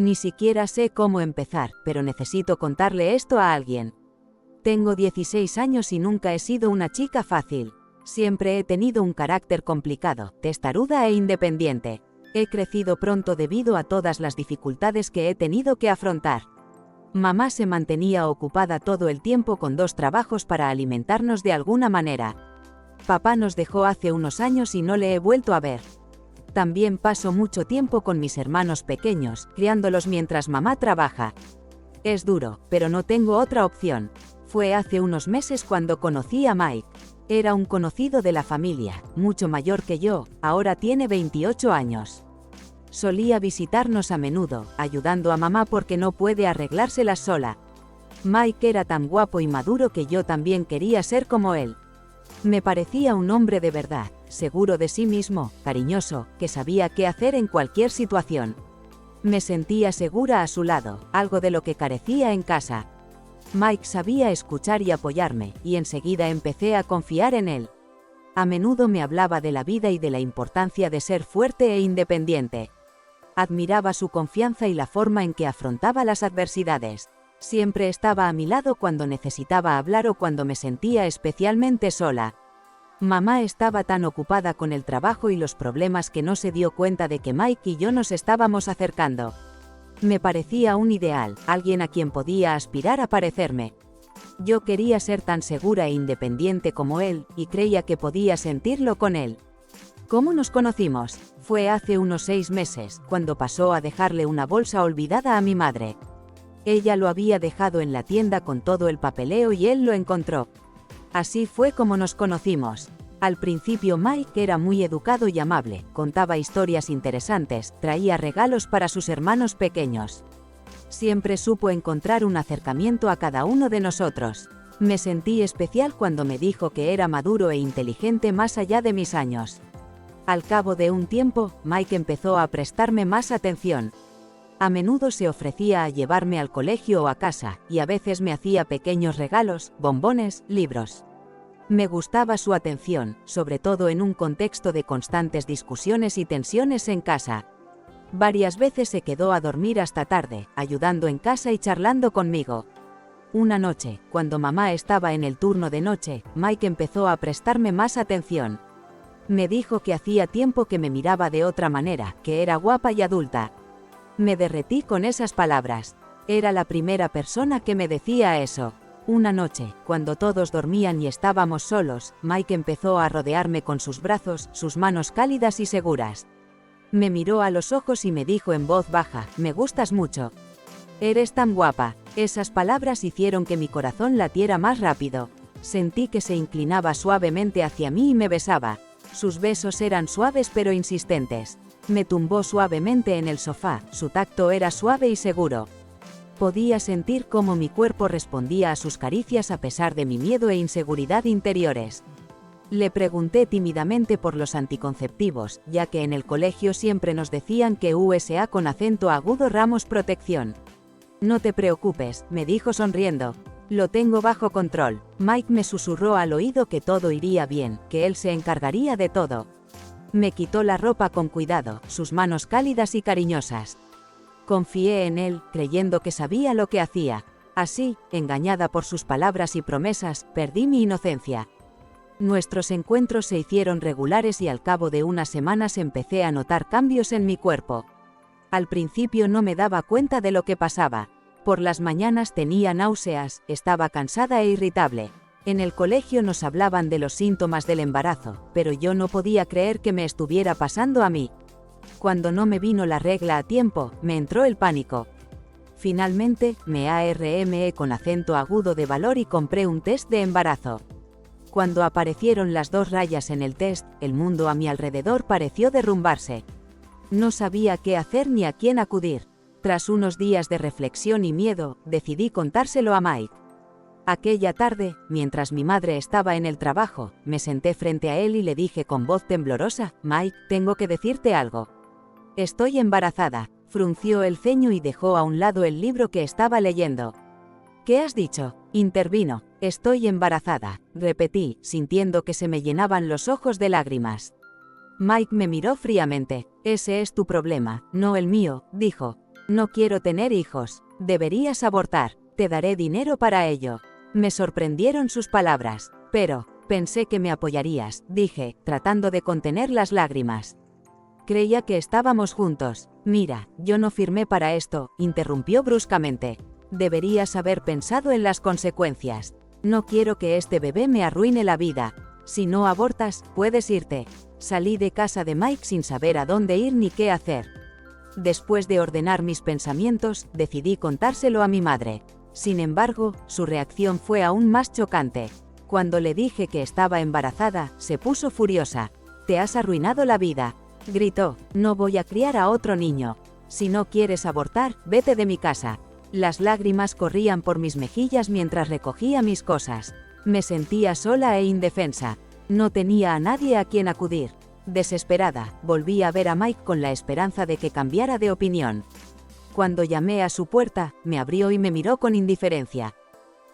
Ni siquiera sé cómo empezar, pero necesito contarle esto a alguien. Tengo 16 años y nunca he sido una chica fácil. Siempre he tenido un carácter complicado, testaruda e independiente. He crecido pronto debido a todas las dificultades que he tenido que afrontar. Mamá se mantenía ocupada todo el tiempo con 2 trabajos para alimentarnos de alguna manera. Papá nos dejó hace unos años y no le he vuelto a ver. También paso mucho tiempo con mis hermanos pequeños, criándolos mientras mamá trabaja. Es duro, pero no tengo otra opción. Fue hace unos meses cuando conocí a Mike. Era un conocido de la familia, mucho mayor que yo, ahora tiene 28 años. Solía visitarnos a menudo, ayudando a mamá porque no puede arreglárselas sola. Mike era tan guapo y maduro que yo también quería ser como él. Me parecía un hombre de verdad, seguro de sí mismo, cariñoso, que sabía qué hacer en cualquier situación. Me sentía segura a su lado, algo de lo que carecía en casa. Mike sabía escuchar y apoyarme, y enseguida empecé a confiar en él. A menudo me hablaba de la vida y de la importancia de ser fuerte e independiente. Admiraba su confianza y la forma en que afrontaba las adversidades. Siempre estaba a mi lado cuando necesitaba hablar o cuando me sentía especialmente sola. Mamá estaba tan ocupada con el trabajo y los problemas que no se dio cuenta de que Mike y yo nos estábamos acercando. Me parecía un ideal, alguien a quien podía aspirar a parecerme. Yo quería ser tan segura e independiente como él, y creía que podía sentirlo con él. ¿Cómo nos conocimos? Fue hace unos 6 meses, cuando pasó a dejarle una bolsa olvidada a mi madre. Ella lo había dejado en la tienda con todo el papeleo y él lo encontró. Así fue como nos conocimos. Al principio Mike era muy educado y amable, contaba historias interesantes, traía regalos para sus hermanos pequeños. Siempre supo encontrar un acercamiento a cada uno de nosotros. Me sentí especial cuando me dijo que era maduro e inteligente más allá de mis años. Al cabo de un tiempo, Mike empezó a prestarme más atención. A menudo se ofrecía a llevarme al colegio o a casa, y a veces me hacía pequeños regalos, bombones, libros. Me gustaba su atención, sobre todo en un contexto de constantes discusiones y tensiones en casa. Varias veces se quedó a dormir hasta tarde, ayudando en casa y charlando conmigo. Una noche, cuando mamá estaba en el turno de noche, Mike empezó a prestarme más atención. Me dijo que hacía tiempo que me miraba de otra manera, que era guapa y adulta. Me derretí con esas palabras. Era la primera persona que me decía eso. Una noche, cuando todos dormían y estábamos solos, Mike empezó a rodearme con sus brazos, sus manos cálidas y seguras. Me miró a los ojos y me dijo en voz baja, «Me gustas mucho. Eres tan guapa». Esas palabras hicieron que mi corazón latiera más rápido. Sentí que se inclinaba suavemente hacia mí y me besaba. Sus besos eran suaves pero insistentes. Me tumbó suavemente en el sofá, su tacto era suave y seguro. Podía sentir cómo mi cuerpo respondía a sus caricias a pesar de mi miedo e inseguridad interiores. Le pregunté tímidamente por los anticonceptivos, ya que en el colegio siempre nos decían que USA con acento agudo Ramos protección. «No te preocupes», me dijo sonriendo. «Lo tengo bajo control». Mike me susurró al oído que todo iría bien, que él se encargaría de todo. Me quitó la ropa con cuidado, sus manos cálidas y cariñosas. Confié en él, creyendo que sabía lo que hacía. Así, engañada por sus palabras y promesas, perdí mi inocencia. Nuestros encuentros se hicieron regulares y al cabo de unas semanas empecé a notar cambios en mi cuerpo. Al principio no me daba cuenta de lo que pasaba. Por las mañanas tenía náuseas, estaba cansada e irritable. En el colegio nos hablaban de los síntomas del embarazo, pero yo no podía creer que me estuviera pasando a mí. Cuando no me vino la regla a tiempo, me entró el pánico. Finalmente, me armé con acento agudo de valor y compré un test de embarazo. Cuando aparecieron las 2 rayas en el test, el mundo a mi alrededor pareció derrumbarse. No sabía qué hacer ni a quién acudir. Tras unos días de reflexión y miedo, decidí contárselo a Mike. Aquella tarde, mientras mi madre estaba en el trabajo, me senté frente a él y le dije con voz temblorosa, «Mike, tengo que decirte algo. Estoy embarazada». Frunció el ceño y dejó a un lado el libro que estaba leyendo. «¿Qué has dicho?», intervino. «Estoy embarazada», repetí, sintiendo que se me llenaban los ojos de lágrimas. Mike me miró fríamente. «Ese es tu problema, no el mío», dijo. No quiero tener hijos. Deberías abortar. Te daré dinero para ello. Me sorprendieron sus palabras. Pero, pensé que me apoyarías, dije, tratando de contener las lágrimas. Creía que estábamos juntos. Mira, yo no firmé para esto, interrumpió bruscamente. Deberías haber pensado en las consecuencias. No quiero que este bebé me arruine la vida. Si no abortas, puedes irte. Salí de casa de Mike sin saber a dónde ir ni qué hacer. Después de ordenar mis pensamientos, decidí contárselo a mi madre. Sin embargo, su reacción fue aún más chocante. Cuando le dije que estaba embarazada, se puso furiosa. «Te has arruinado la vida», gritó. «No voy a criar a otro niño. Si no quieres abortar, vete de mi casa». Las lágrimas corrían por mis mejillas mientras recogía mis cosas. Me sentía sola e indefensa. No tenía a nadie a quien acudir. Desesperada, volví a ver a Mike con la esperanza de que cambiara de opinión. Cuando llamé a su puerta, me abrió y me miró con indiferencia.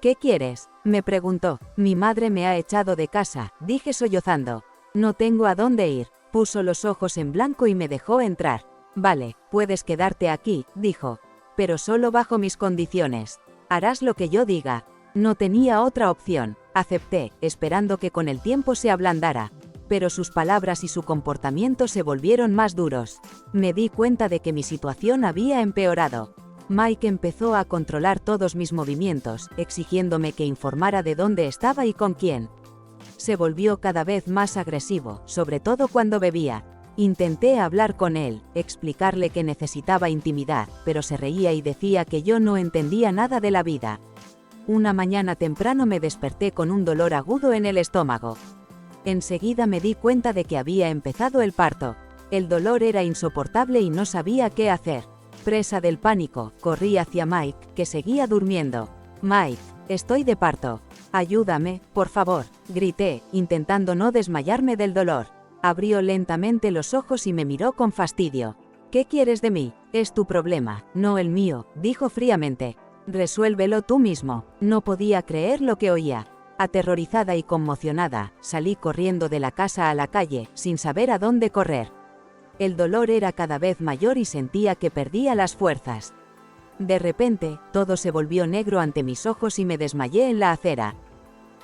«¿Qué quieres?», me preguntó. «Mi madre me ha echado de casa», dije sollozando. «No tengo a dónde ir». Puso los ojos en blanco y me dejó entrar. «Vale, puedes quedarte aquí», dijo. «Pero solo bajo mis condiciones. Harás lo que yo diga». No tenía otra opción. Acepté, esperando que con el tiempo se ablandara. Pero sus palabras y su comportamiento se volvieron más duros. Me di cuenta de que mi situación había empeorado. Mike empezó a controlar todos mis movimientos, exigiéndome que informara de dónde estaba y con quién. Se volvió cada vez más agresivo, sobre todo cuando bebía. Intenté hablar con él, explicarle que necesitaba intimidad, pero se reía y decía que yo no entendía nada de la vida. Una mañana temprano me desperté con un dolor agudo en el estómago. Enseguida me di cuenta de que había empezado el parto. El dolor era insoportable y no sabía qué hacer. Presa del pánico, corrí hacia Mike, que seguía durmiendo. «Mike, estoy de parto. Ayúdame, por favor», grité, intentando no desmayarme del dolor. Abrió lentamente los ojos y me miró con fastidio. «¿Qué quieres de mí? Es tu problema, no el mío», dijo fríamente. «Resuélvelo tú mismo». No podía creer lo que oía. Aterrorizada y conmocionada, salí corriendo de la casa a la calle, sin saber a dónde correr. El dolor era cada vez mayor y sentía que perdía las fuerzas. De repente, todo se volvió negro ante mis ojos y me desmayé en la acera.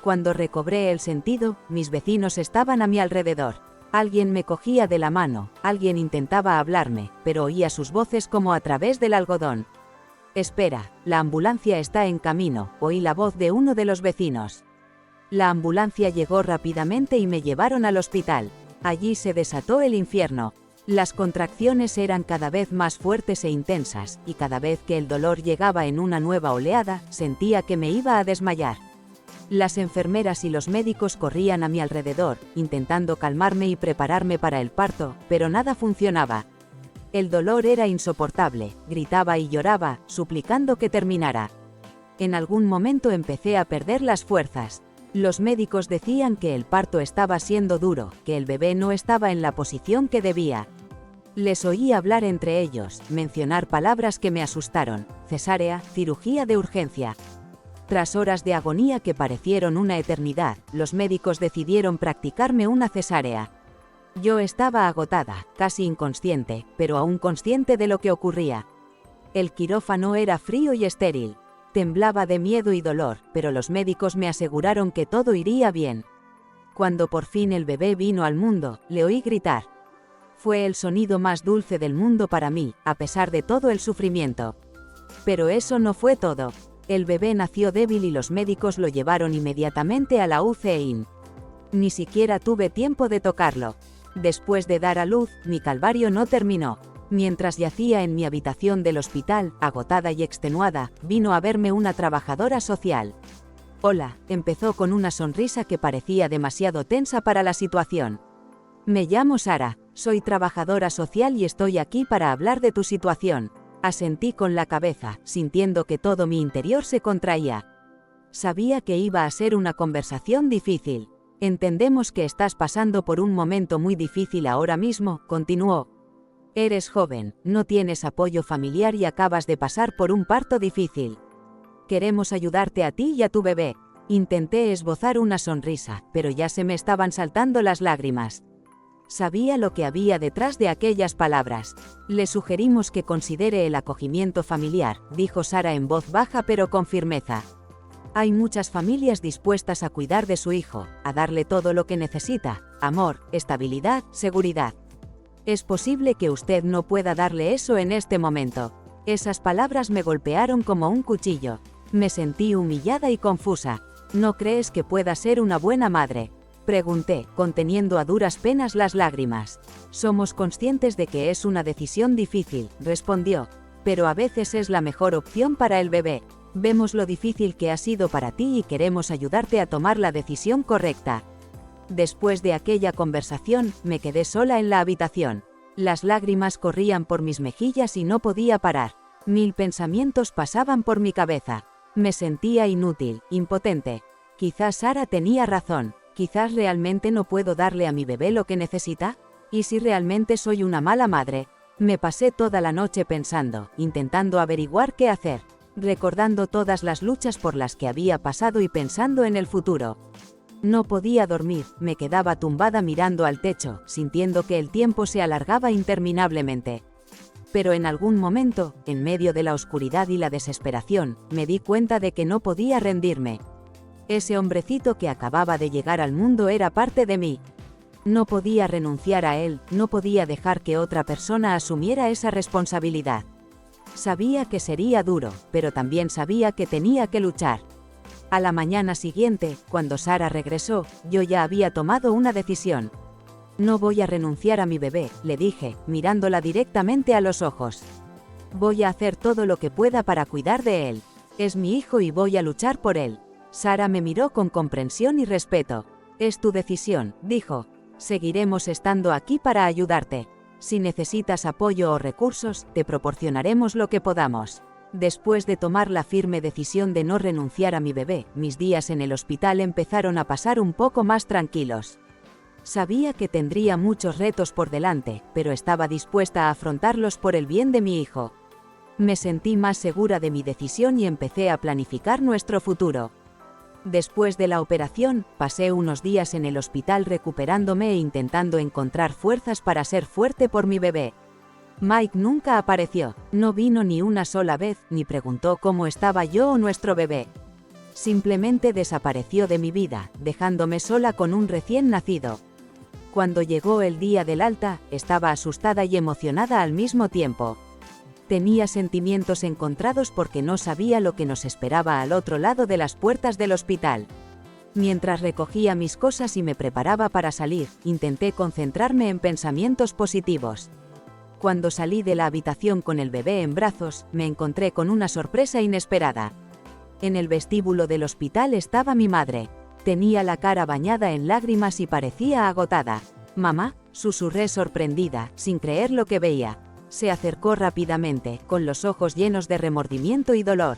Cuando recobré el sentido, mis vecinos estaban a mi alrededor. Alguien me cogía de la mano, alguien intentaba hablarme, pero oía sus voces como a través del algodón. «Espera, la ambulancia está en camino», oí la voz de uno de los vecinos. La ambulancia llegó rápidamente y me llevaron al hospital. Allí se desató el infierno. Las contracciones eran cada vez más fuertes e intensas, y cada vez que el dolor llegaba en una nueva oleada, sentía que me iba a desmayar. Las enfermeras y los médicos corrían a mi alrededor, intentando calmarme y prepararme para el parto, pero nada funcionaba. El dolor era insoportable, gritaba y lloraba, suplicando que terminara. En algún momento empecé a perder las fuerzas. Los médicos decían que el parto estaba siendo duro, que el bebé no estaba en la posición que debía. Les oí hablar entre ellos, mencionar palabras que me asustaron: cesárea, cirugía de urgencia. Tras horas de agonía que parecieron una eternidad, los médicos decidieron practicarme una cesárea. Yo estaba agotada, casi inconsciente, pero aún consciente de lo que ocurría. El quirófano era frío y estéril. Temblaba de miedo y dolor, pero los médicos me aseguraron que todo iría bien. Cuando por fin el bebé vino al mundo, le oí gritar. Fue el sonido más dulce del mundo para mí, a pesar de todo el sufrimiento. Pero eso no fue todo. El bebé nació débil y los médicos lo llevaron inmediatamente a la UCI. Ni siquiera tuve tiempo de tocarlo. Después de dar a luz, mi calvario no terminó. Mientras yacía en mi habitación del hospital, agotada y extenuada, vino a verme una trabajadora social. «Hola», empezó con una sonrisa que parecía demasiado tensa para la situación. «Me llamo Sara, soy trabajadora social y estoy aquí para hablar de tu situación». Asentí con la cabeza, sintiendo que todo mi interior se contraía. Sabía que iba a ser una conversación difícil. «Entendemos que estás pasando por un momento muy difícil ahora mismo», continuó. «Eres joven, no tienes apoyo familiar y acabas de pasar por un parto difícil. Queremos ayudarte a ti y a tu bebé». Intenté esbozar una sonrisa, pero ya se me estaban saltando las lágrimas. Sabía lo que había detrás de aquellas palabras. Le sugerimos que considere el acogimiento familiar, dijo Sara en voz baja pero con firmeza. Hay muchas familias dispuestas a cuidar de su hijo, a darle todo lo que necesita: amor, estabilidad, seguridad. Es posible que usted no pueda darle eso en este momento. Esas palabras me golpearon como un cuchillo. Me sentí humillada y confusa. ¿No crees que pueda ser una buena madre?, pregunté, conteniendo a duras penas las lágrimas. Somos conscientes de que es una decisión difícil, respondió, pero a veces es la mejor opción para el bebé. Vemos lo difícil que ha sido para ti y queremos ayudarte a tomar la decisión correcta. Después de aquella conversación, me quedé sola en la habitación. Las lágrimas corrían por mis mejillas y no podía parar. 1000 pensamientos pasaban por mi cabeza. Me sentía inútil, impotente. Quizás Sara tenía razón. Quizás realmente no puedo darle a mi bebé lo que necesita. ¿Y si realmente soy una mala madre? Me pasé toda la noche pensando, intentando averiguar qué hacer, recordando todas las luchas por las que había pasado y pensando en el futuro. No podía dormir, me quedaba tumbada mirando al techo, sintiendo que el tiempo se alargaba interminablemente. Pero en algún momento, en medio de la oscuridad y la desesperación, me di cuenta de que no podía rendirme. Ese hombrecito que acababa de llegar al mundo era parte de mí. No podía renunciar a él, no podía dejar que otra persona asumiera esa responsabilidad. Sabía que sería duro, pero también sabía que tenía que luchar. A la mañana siguiente, cuando Sara regresó, yo ya había tomado una decisión. No voy a renunciar a mi bebé, le dije, mirándola directamente a los ojos. Voy a hacer todo lo que pueda para cuidar de él. Es mi hijo y voy a luchar por él. Sara me miró con comprensión y respeto. Es tu decisión, dijo. Seguiremos estando aquí para ayudarte. Si necesitas apoyo o recursos, te proporcionaremos lo que podamos. Después de tomar la firme decisión de no renunciar a mi bebé, mis días en el hospital empezaron a pasar un poco más tranquilos. Sabía que tendría muchos retos por delante, pero estaba dispuesta a afrontarlos por el bien de mi hijo. Me sentí más segura de mi decisión y empecé a planificar nuestro futuro. Después de la operación, pasé unos días en el hospital recuperándome e intentando encontrar fuerzas para ser fuerte por mi bebé. Mike nunca apareció, no vino ni una sola vez, ni preguntó cómo estaba yo o nuestro bebé. Simplemente desapareció de mi vida, dejándome sola con un recién nacido. Cuando llegó el día del alta, estaba asustada y emocionada al mismo tiempo. Tenía sentimientos encontrados porque no sabía lo que nos esperaba al otro lado de las puertas del hospital. Mientras recogía mis cosas y me preparaba para salir, intenté concentrarme en pensamientos positivos. Cuando salí de la habitación con el bebé en brazos, me encontré con una sorpresa inesperada. En el vestíbulo del hospital estaba mi madre. Tenía la cara bañada en lágrimas y parecía agotada. «Mamá», susurré sorprendida, sin creer lo que veía. Se acercó rápidamente, con los ojos llenos de remordimiento y dolor.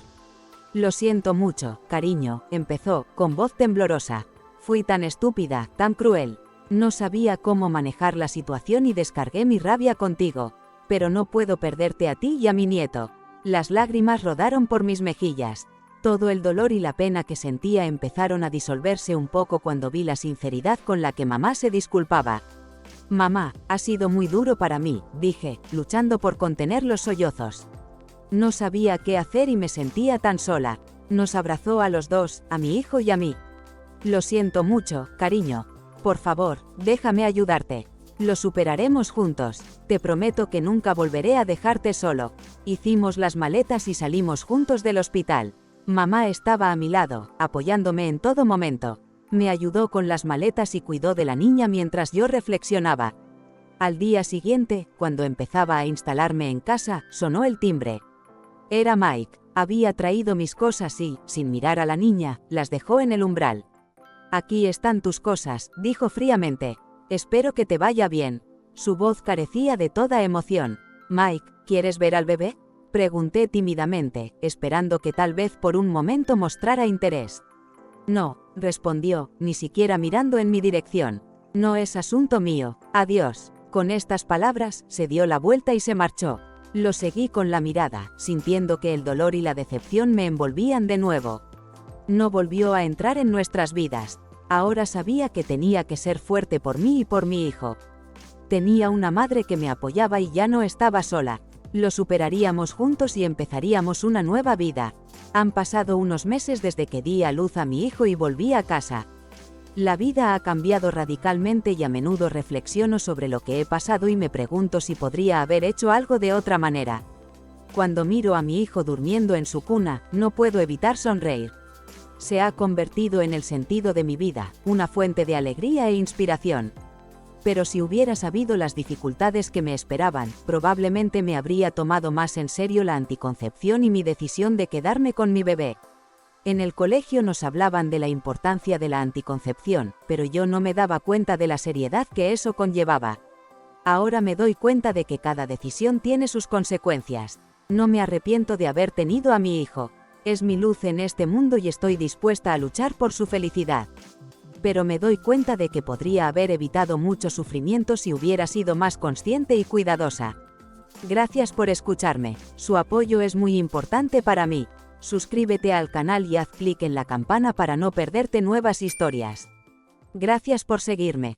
«Lo siento mucho, cariño», empezó, con voz temblorosa. «Fui tan estúpida, tan cruel. No sabía cómo manejar la situación y descargué mi rabia contigo. Pero no puedo perderte a ti y a mi nieto». Las lágrimas rodaron por mis mejillas. Todo el dolor y la pena que sentía empezaron a disolverse un poco cuando vi la sinceridad con la que mamá se disculpaba. «Mamá, ha sido muy duro para mí», dije, luchando por contener los sollozos. No sabía qué hacer y me sentía tan sola. Nos abrazó a los dos, a mi hijo y a mí. «Lo siento mucho, cariño. Por favor, déjame ayudarte. Lo superaremos juntos. Te prometo que nunca volveré a dejarte solo». Hicimos las maletas y salimos juntos del hospital. Mamá estaba a mi lado, apoyándome en todo momento. Me ayudó con las maletas y cuidó de la niña mientras yo reflexionaba. Al día siguiente, cuando empezaba a instalarme en casa, sonó el timbre. Era Mike. Había traído mis cosas y, sin mirar a la niña, las dejó en el umbral. «Aquí están tus cosas», dijo fríamente. «Espero que te vaya bien». Su voz carecía de toda emoción. «Mike, ¿quieres ver al bebé?», pregunté tímidamente, esperando que tal vez por un momento mostrara interés. «No», respondió, ni siquiera mirando en mi dirección. «No es asunto mío. Adiós». Con estas palabras, se dio la vuelta y se marchó. Lo seguí con la mirada, sintiendo que el dolor y la decepción me envolvían de nuevo. No volvió a entrar en nuestras vidas. Ahora sabía que tenía que ser fuerte por mí y por mi hijo. Tenía una madre que me apoyaba y ya no estaba sola. Lo superaríamos juntos y empezaríamos una nueva vida. Han pasado unos meses desde que di a luz a mi hijo y volví a casa. La vida ha cambiado radicalmente y a menudo reflexiono sobre lo que he pasado y me pregunto si podría haber hecho algo de otra manera. Cuando miro a mi hijo durmiendo en su cuna, no puedo evitar sonreír. Se ha convertido en el sentido de mi vida, una fuente de alegría e inspiración. Pero si hubiera sabido las dificultades que me esperaban, probablemente me habría tomado más en serio la anticoncepción y mi decisión de quedarme con mi bebé. En el colegio nos hablaban de la importancia de la anticoncepción, pero yo no me daba cuenta de la seriedad que eso conllevaba. Ahora me doy cuenta de que cada decisión tiene sus consecuencias. No me arrepiento de haber tenido a mi hijo. Es mi luz en este mundo y estoy dispuesta a luchar por su felicidad. Pero me doy cuenta de que podría haber evitado mucho sufrimiento si hubiera sido más consciente y cuidadosa. Gracias por escucharme. Su apoyo es muy importante para mí. Suscríbete al canal y haz clic en la campana para no perderte nuevas historias. Gracias por seguirme.